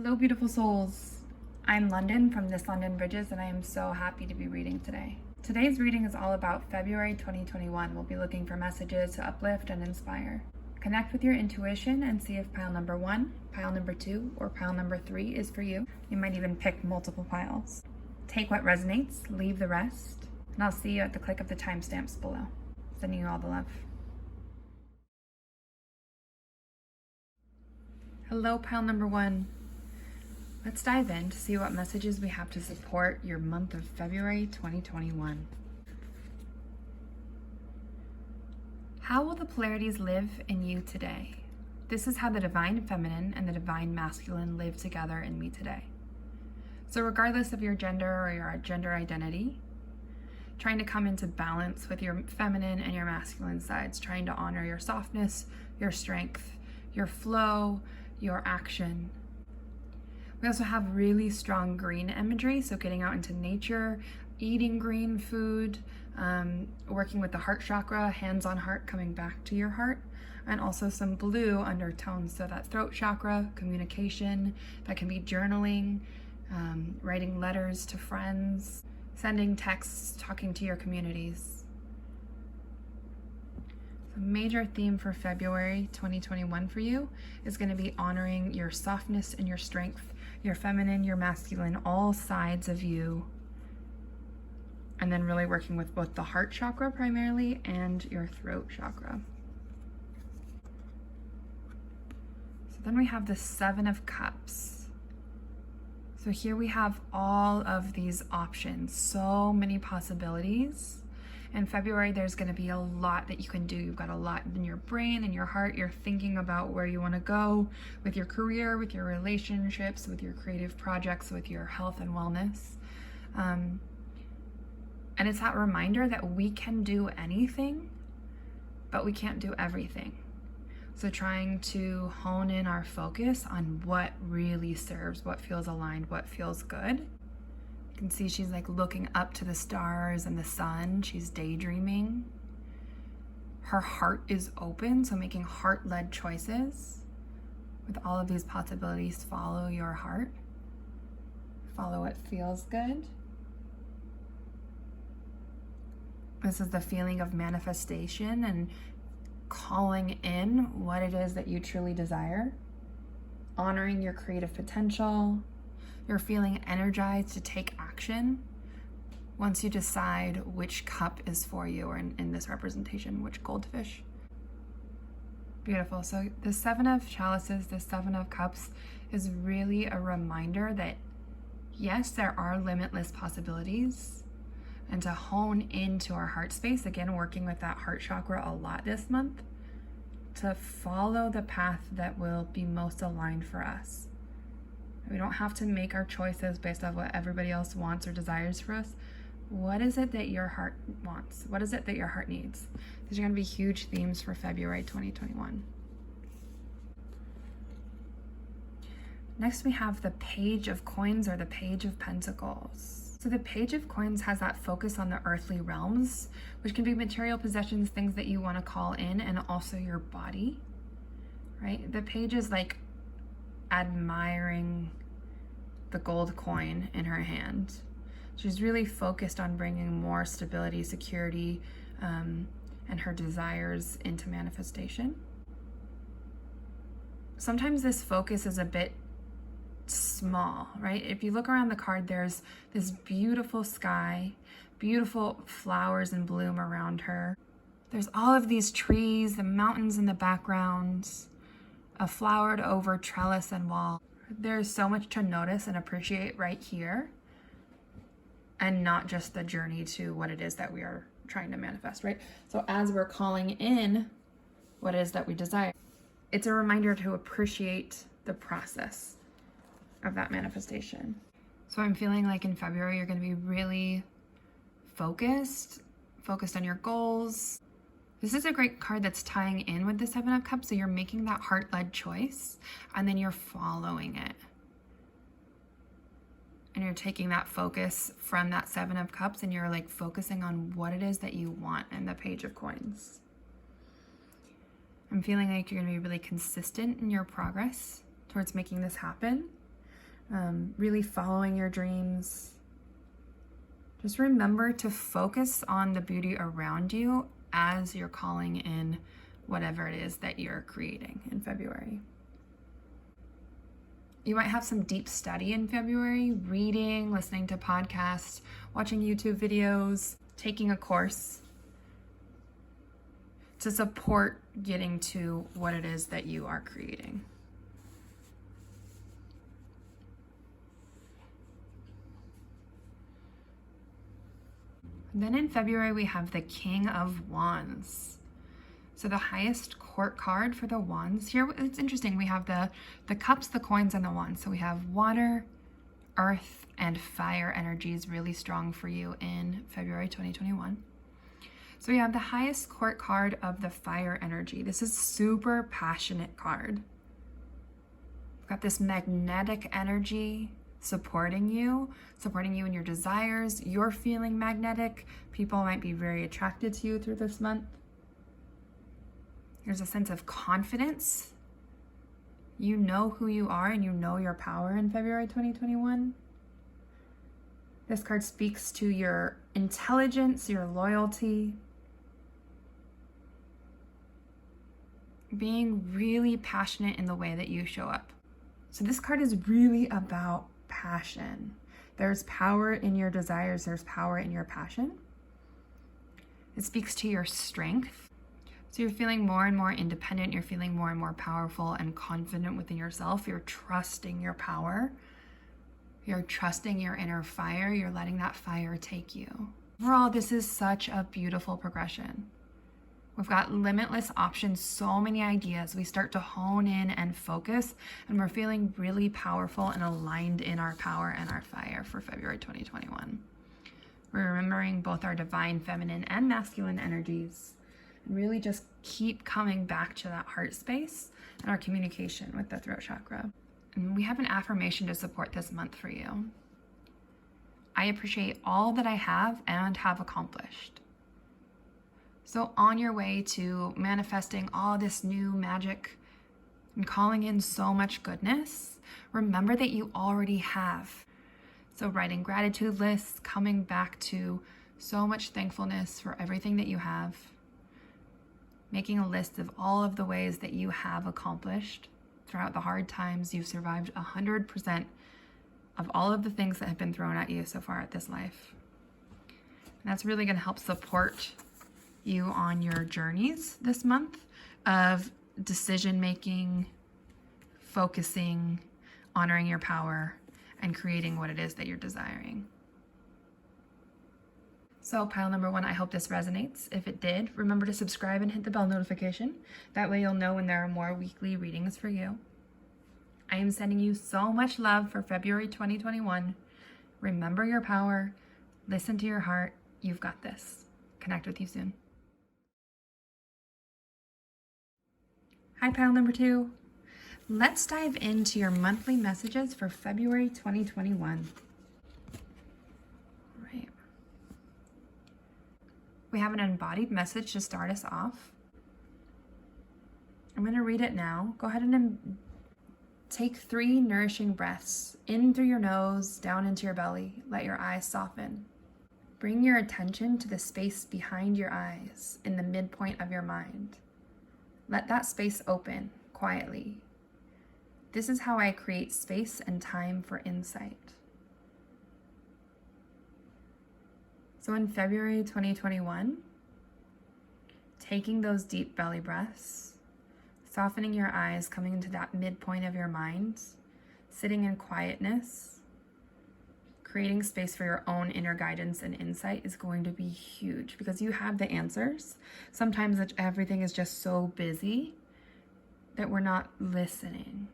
Hello, beautiful souls. I'm London from thislondonbridges, and I am so happy to be reading today. Today's reading is all about February 2021. We'll be looking for messages to uplift and inspire. Connect with your intuition and see if pile number 1, pile number 2, or pile number 3 is for you. You might even pick multiple piles. Take what resonates, leave the rest, and I'll see you at the click of the timestamps below. Sending you all the love. Hello, pile number 1. Let's dive in to see what messages we have to support your month of February 2021. How will the polarities live in you today? This is how the divine feminine and the divine masculine live together in me today. So regardless of your gender or your gender identity, trying to come into balance with your feminine and your masculine sides, trying to honor your softness, your strength, your flow, your action. We also have really strong green imagery, so getting out into nature, eating green food, working with the heart chakra, hands on heart, coming back to your heart, and also some blue undertones, so that throat chakra, communication, that can be journaling, writing letters to friends, sending texts, talking to your communities. A major theme for February 2021 for you is going to be honoring your softness and your strength, your feminine, your masculine, all sides of you. And then really working with both the heart chakra primarily and your throat chakra. So then we have the 7 of Cups. So here we have all of these options, so many possibilities. In February, there's going to be a lot that you can do. You've got a lot in your brain and your heart. You're thinking about where you want to go with your career, with your relationships, with your creative projects, with your health and wellness. And it's that reminder that we can do anything, but we can't do everything. So trying to hone in our focus on what really serves, what feels aligned, what feels good. You can see she's like looking up to the stars and the sun. She's daydreaming. Her heart is open, so making heart-led choices. With all of these possibilities, follow your heart. Follow what feels good. This is the feeling of manifestation and calling in what it is that you truly desire. Honoring your creative potential. You're feeling energized to take action once you decide which cup is for you, or in this representation, which goldfish. Beautiful. So the 7 of Chalices, the 7 of Cups is really a reminder that yes, there are limitless possibilities, and to hone into our heart space, again, working with that heart chakra a lot this month, to follow the path that will be most aligned for us. We don't have to make our choices based on what everybody else wants or desires for us. What is it that your heart wants? What is it that your heart needs? These are going to be huge themes for February 2021. Next, we have the Page of Coins, or the Page of Pentacles. So the Page of Coins has that focus on the earthly realms, which can be material possessions, things that you want to call in, and also your body, right? The page is like admiring the gold coin in her hand. She's really focused on bringing more stability, security, and her desires into manifestation. Sometimes this focus is a bit small, right? If you look around the card, there's this beautiful sky, beautiful flowers in bloom around her. There's all of these trees, the mountains in the background, a flowered over trellis and wall. There's so much to notice and appreciate right here, and not just the journey to what it is that we are trying to manifest, right? So as we're calling in what it is that we desire, it's a reminder to appreciate the process of that manifestation. So I'm feeling like in February, you're going to be really focused on your goals. This is a great card that's tying in with the 7 of Cups. So you're making that heart-led choice, and then you're following it. And you're taking that focus from that 7 of Cups, and you're like focusing on what it is that you want in the Page of Coins. I'm feeling like you're going to be really consistent in your progress towards making this happen. really following your dreams. Just remember to focus on the beauty around you as you're calling in whatever it is that you're creating in February. You might have some deep study in February, reading, listening to podcasts, watching YouTube videos, taking a course to support getting to what it is that you are creating. And then in February, we have the King of Wands. So the highest court card for the wands. Here, it's interesting. We have the cups, the coins, and the wands. So we have water, earth, and fire energies really strong for you in February 2021. So we have the highest court card of the fire energy. This is super passionate card. We've got this magnetic energy supporting you in your desires. You're feeling magnetic. People might be very attracted to you through this month. There's a sense of confidence. You know who you are and you know your power in February 2021. This card speaks to your intelligence, your loyalty, being really passionate in the way that you show up. So this card is really about passion. There's power in your desires. There's power in your passion. It speaks to your strength. So you're feeling more and more independent. You're feeling more and more powerful and confident within yourself. You're trusting your power. You're trusting your inner fire. You're letting that fire take you. Overall, this is such a beautiful progression. We've got limitless options, so many ideas. We start to hone in and focus, and we're feeling really powerful and aligned in our power and our fire for February 2021. We're remembering both our divine feminine and masculine energies, and really just keep coming back to that heart space and our communication with the throat chakra. And we have an affirmation to support this month for you. I appreciate all that I have and have accomplished. So on your way to manifesting all this new magic and calling in so much goodness, remember that you already have. So writing gratitude lists, coming back to so much thankfulness for everything that you have, making a list of all of the ways that you have accomplished throughout the hard times. You've survived 100% of all of the things that have been thrown at you so far at this life. And that's really going to help support you on your journeys this month of decision making, focusing, honoring your power, and creating what it is that you're desiring. So pile number 1, I hope this resonates. If it did, remember to subscribe and hit the bell notification. That way you'll know when there are more weekly readings for you. I am sending you so much love for February 2021. Remember your power, listen to your heart. You've got this. Connect with you soon. Hi, pile number 2. Let's dive into your monthly messages for February 2021. All right. We have an embodied message to start us off. I'm going to read it now. Go ahead and take 3 nourishing breaths in through your nose, down into your belly. Let your eyes soften. Bring your attention to the space behind your eyes in the midpoint of your mind. Let that space open quietly. This is how I create space and time for insight. So in February 2021, taking those deep belly breaths, softening your eyes, coming into that midpoint of your mind, sitting in quietness, creating space for your own inner guidance and insight is going to be huge because you have the answers. Sometimes everything is just so busy that we're not listening.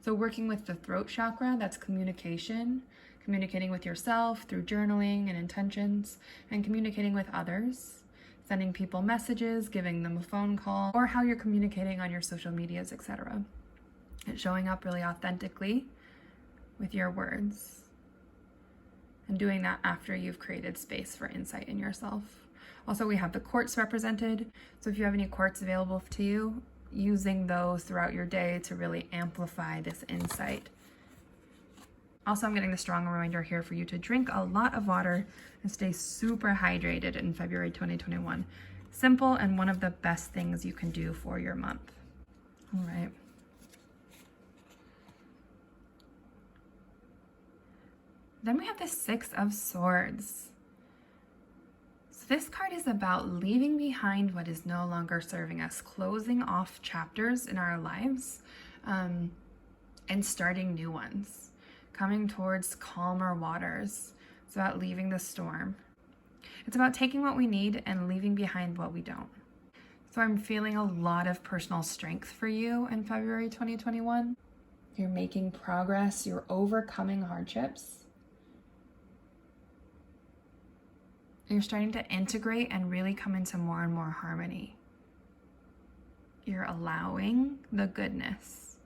So working with the throat chakra, that's communication, communicating with yourself through journaling and intentions, and communicating with others, sending people messages, giving them a phone call, or how you're communicating on your social medias, etc. And showing up really authentically with your words. And doing that after you've created space for insight in yourself. Also, we have the quartz represented. So if you have any quartz available to you, using those throughout your day to really amplify this insight Also, I'm getting the strong reminder here for you to drink a lot of water and stay super hydrated in February 2021. Simple and one of the best things you can do for your month. All right. Then we have the Six of Swords. So this card is about leaving behind what is no longer serving us, closing off chapters in our lives, and starting new ones, coming towards calmer waters. It's about leaving the storm. It's about taking what we need and leaving behind what we don't. So I'm feeling a lot of personal strength for you in February 2021. You're making progress, you're overcoming hardships. You're starting to integrate and really come into more and more harmony. You're allowing the goodness.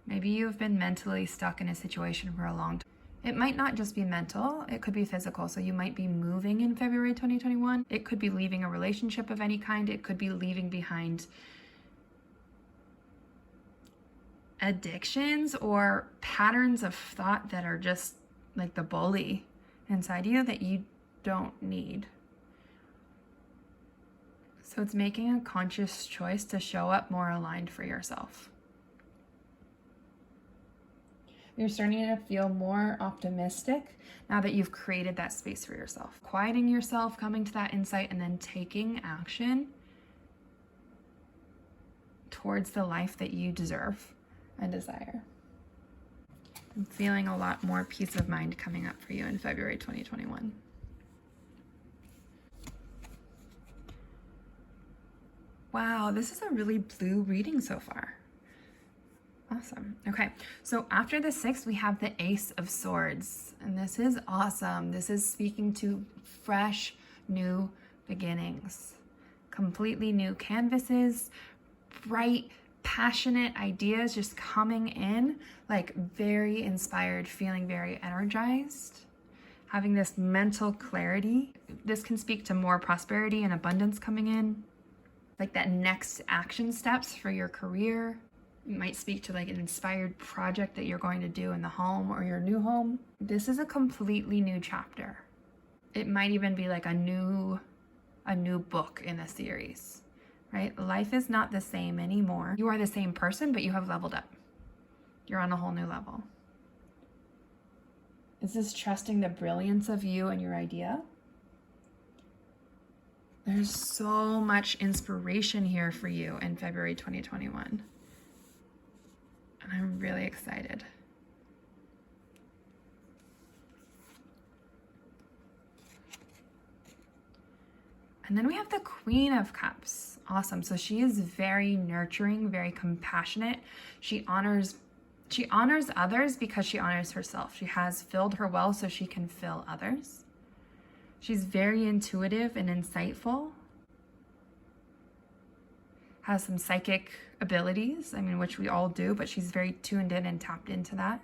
Maybe you've been mentally stuck in a situation for a long time. It might not just be mental, it could be physical. So you might be moving in February 2021. It could be leaving a relationship of any kind. It could be leaving behind addictions or patterns of thought that are just like the bully inside you that you don't need. So it's making a conscious choice to show up more aligned for yourself. You're starting to feel more optimistic now that you've created that space for yourself. Quieting yourself, coming to that insight, and then taking action towards the life that you deserve and desire. I'm feeling a lot more peace of mind coming up for you in February 2021. Wow, this is a really blue reading so far. Awesome. Okay, so after the 6, we have the Ace of Swords, and this is awesome. This is speaking to fresh, new beginnings, completely new canvases, bright, passionate ideas just coming in, like very inspired, feeling very energized, having this mental clarity. This can speak to more prosperity and abundance coming in, like that next action steps for your career. It might speak to like an inspired project that you're going to do in the home or your new home. This is a completely new chapter. It might even be like a new book in a series, right? Life is not the same anymore. You are the same person, but you have leveled up. You're on a whole new level. This is trusting the brilliance of you and your idea. There's so much inspiration here for you in February 2021. And I'm really excited. And then we have the Queen of Cups. Awesome. So she is very nurturing, very compassionate. She honors others because she honors herself. She has filled her well so she can fill others. She's very intuitive and insightful. Has some psychic abilities, which we all do, but she's very tuned in and tapped into that.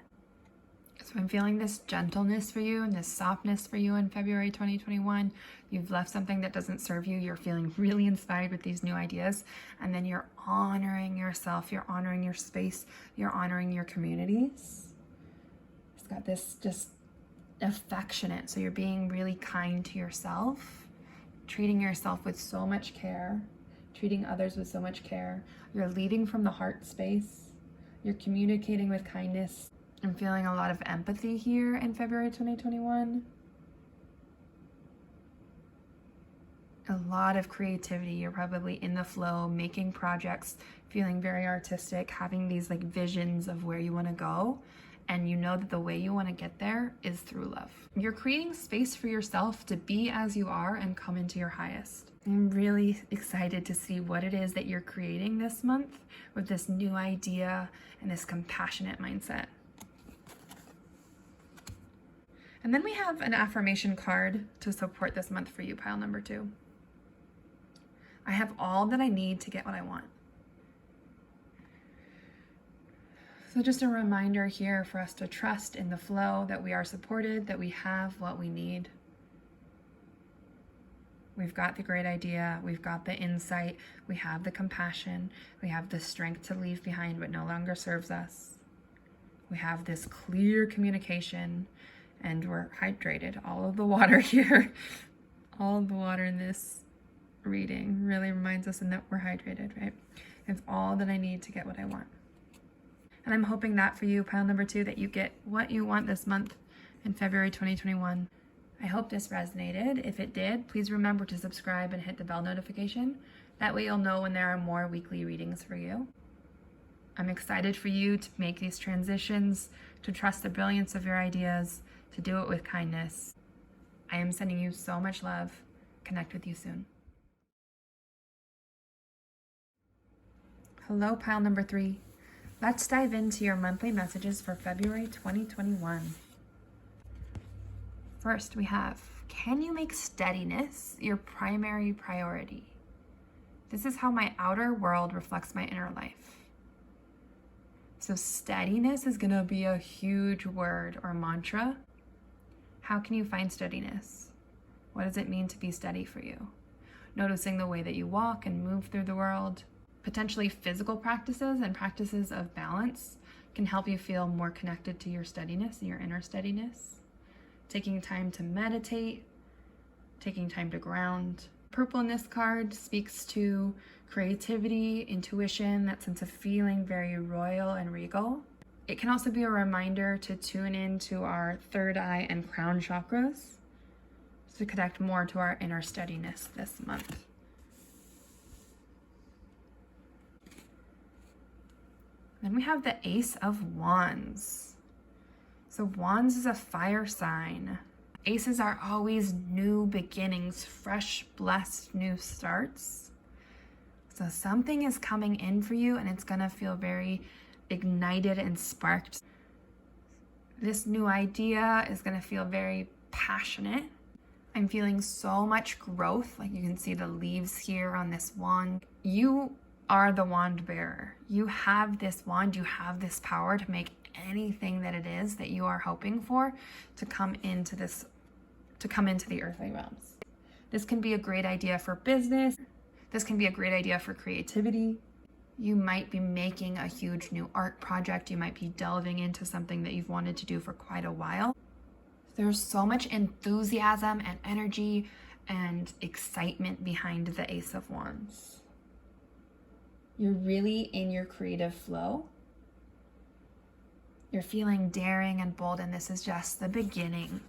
So I'm feeling this gentleness for you and this softness for you in February 2021. You've left something that doesn't serve you. You're feeling really inspired with these new ideas. And then you're honoring yourself. You're honoring your space. You're honoring your communities. It's got this just affectionate. So you're being really kind to yourself, treating yourself with so much care, treating others with so much care. You're leading from the heart space. You're communicating with kindness. I'm feeling a lot of empathy here in February 2021. A lot of creativity. You're probably in the flow, making projects, feeling very artistic, having these like visions of where you want to go. And you know that the way you want to get there is through love. You're creating space for yourself to be as you are and come into your highest. I'm really excited to see what it is that you're creating this month with this new idea and this compassionate mindset. And then we have an affirmation card to support this month for you, pile number 2. I have all that I need to get what I want. So just a reminder here for us to trust in the flow, that we are supported, that we have what we need. We've got the great idea, we've got the insight, we have the compassion, we have the strength to leave behind what no longer serves us. We have this clear communication, and we're hydrated. All of the water here, all of the water in this reading really reminds us that we're hydrated, right? It's all that I need to get what I want. And I'm hoping that for you, pile number 2, that you get what you want this month in February 2021. I hope this resonated. If it did, please remember to subscribe and hit the bell notification. That way you'll know when there are more weekly readings for you. I'm excited for you to make these transitions, to trust the brilliance of your ideas, to do it with kindness. I am sending you so much love. Connect with you soon. Hello, pile number 3. Let's dive into your monthly messages for February 2021. First, we have, can you make steadiness your primary priority? This is how my outer world reflects my inner life. So steadiness is going to be a huge word or mantra. How can you find steadiness? What does it mean to be steady for you? Noticing the way that you walk and move through the world. Potentially physical practices and practices of balance can help you feel more connected to your steadiness and your inner steadiness. Taking time to meditate, taking time to ground. Purple in this card speaks to creativity, intuition, that sense of feeling very royal and regal. It can also be a reminder to tune into our third eye and crown chakras to connect more to our inner steadiness this month. Then we have the Ace of Wands. So Wands is a fire sign. Aces are always new beginnings, fresh, blessed new starts. So something is coming in for you and it's gonna feel very ignited and sparked. This new idea is gonna feel very passionate. I'm feeling so much growth. Like you can see the leaves here on this wand. You are the wand bearer. You have this wand, you have this power to make anything that it is that you are hoping for to come into the earthly realms. This can be a great idea for business. This can be a great idea for creativity. You might be making a huge new art project. You might be delving into something that you've wanted to do for quite a while. There's so much enthusiasm and energy and excitement behind the Ace of Wands. You're really in your creative flow. You're feeling daring and bold, and this is just the beginning,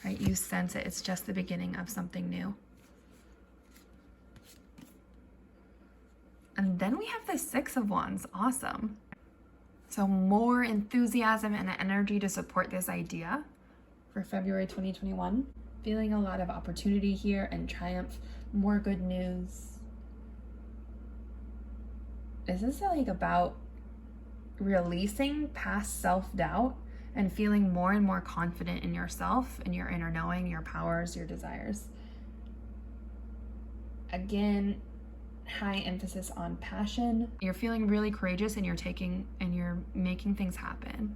right? You sense it. It's just the beginning of something new. And then we have the Six of Wands. Awesome. So more enthusiasm and energy to support this idea for February 2021. Feeling a lot of opportunity here and triumph, more good news. This is like about releasing past self-doubt and feeling more and more confident in yourself and your inner knowing, your powers, your desires. Again, high emphasis on passion. You're feeling really courageous and you're making things happen.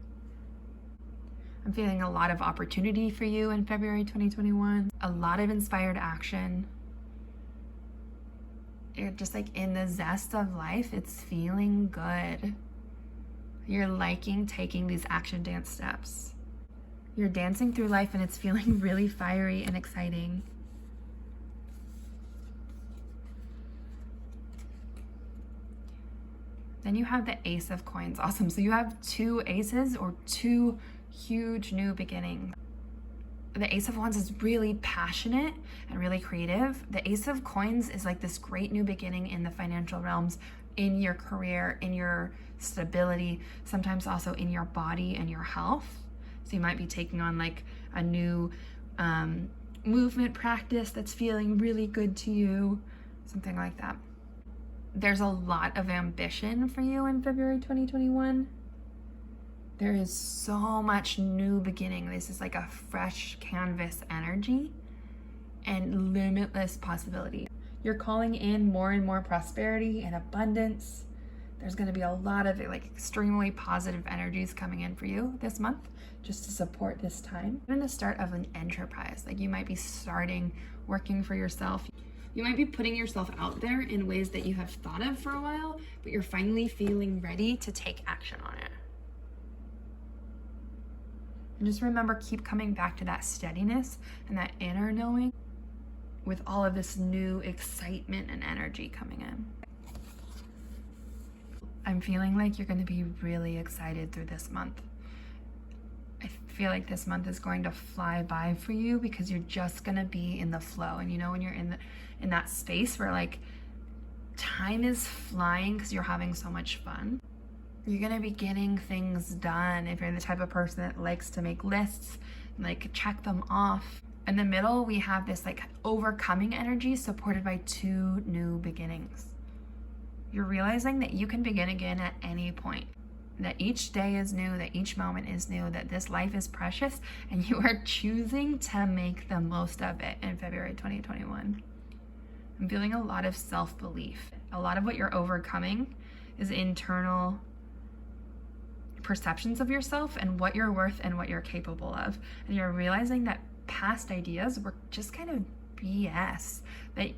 I'm feeling a lot of opportunity for you in February 2021. A lot of inspired action. You're just like in the zest of life. It's feeling good. You're liking taking these action dance steps. You're dancing through life and it's feeling really fiery and exciting. Then you have the Ace of Coins. Awesome. So you have 2 aces or 2 huge new beginnings. The Ace of Wands is really passionate and really creative. The Ace of Coins is like this great new beginning in the financial realms, in your career, in your stability, sometimes also in your body and your health. So you might be taking on like a new movement practice that's feeling really good to you, something like that. There's a lot of ambition for you in February 2021. There is so much new beginning. This is like a fresh canvas energy and limitless possibility. You're calling in more and more prosperity and abundance. There's going to be a lot of like extremely positive energies coming in for you this month just to support this time. Even the start of an enterprise, like you might be starting working for yourself. You might be putting yourself out there in ways that you have thought of for a while, but you're finally feeling ready to take action on it. And just remember, keep coming back to that steadiness and that inner knowing with all of this new excitement and energy coming in. I'm feeling like you're going to be really excited through this month. I feel like this month is going to fly by for you because you're just going to be in the flow. And you know, when you're in that space where like time is flying because you're having so much fun, you're going to be getting things done. If you're the type of person that likes to make lists, like check them off. In the middle, we have this like overcoming energy supported by 2 new beginnings. You're realizing that you can begin again at any point, that each day is new, that each moment is new, that this life is precious, and you are choosing to make the most of it in February 2021. I'm feeling a lot of self-belief. A lot of what you're overcoming is internal perceptions of yourself and what you're worth and what you're capable of. And you're realizing that past ideas were just kind of BS, that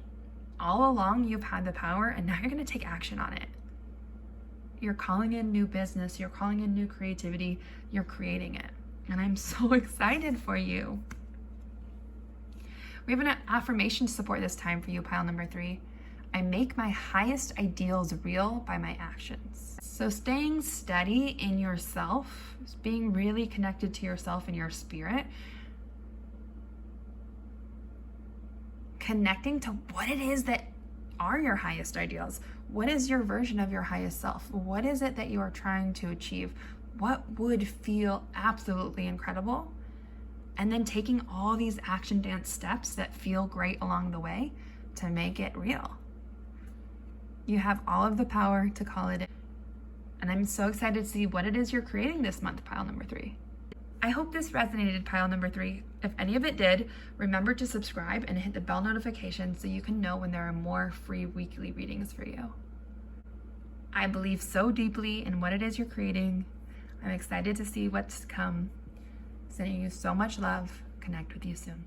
all along you've had the power and now you're going to take action on it. You're calling in new business, you're calling in new creativity, you're creating it. And I'm so excited for you. We have an affirmation to support this time for you, pile number 3. I make my highest ideals real by my actions. So staying steady in yourself, being really connected to yourself and your spirit, connecting to what it is that are your highest ideals. What is your version of your highest self? What is it that you are trying to achieve? What would feel absolutely incredible? And then taking all these action dance steps that feel great along the way to make it real. You have all of the power to call it in. And I'm so excited to see what it is you're creating this month, pile number 3. I hope this resonated, pile number 3. If any of it did, remember to subscribe and hit the bell notification so you can know when there are more free weekly readings for you. I believe so deeply in what it is you're creating. I'm excited to see what's to come. Sending you so much love. Connect with you soon.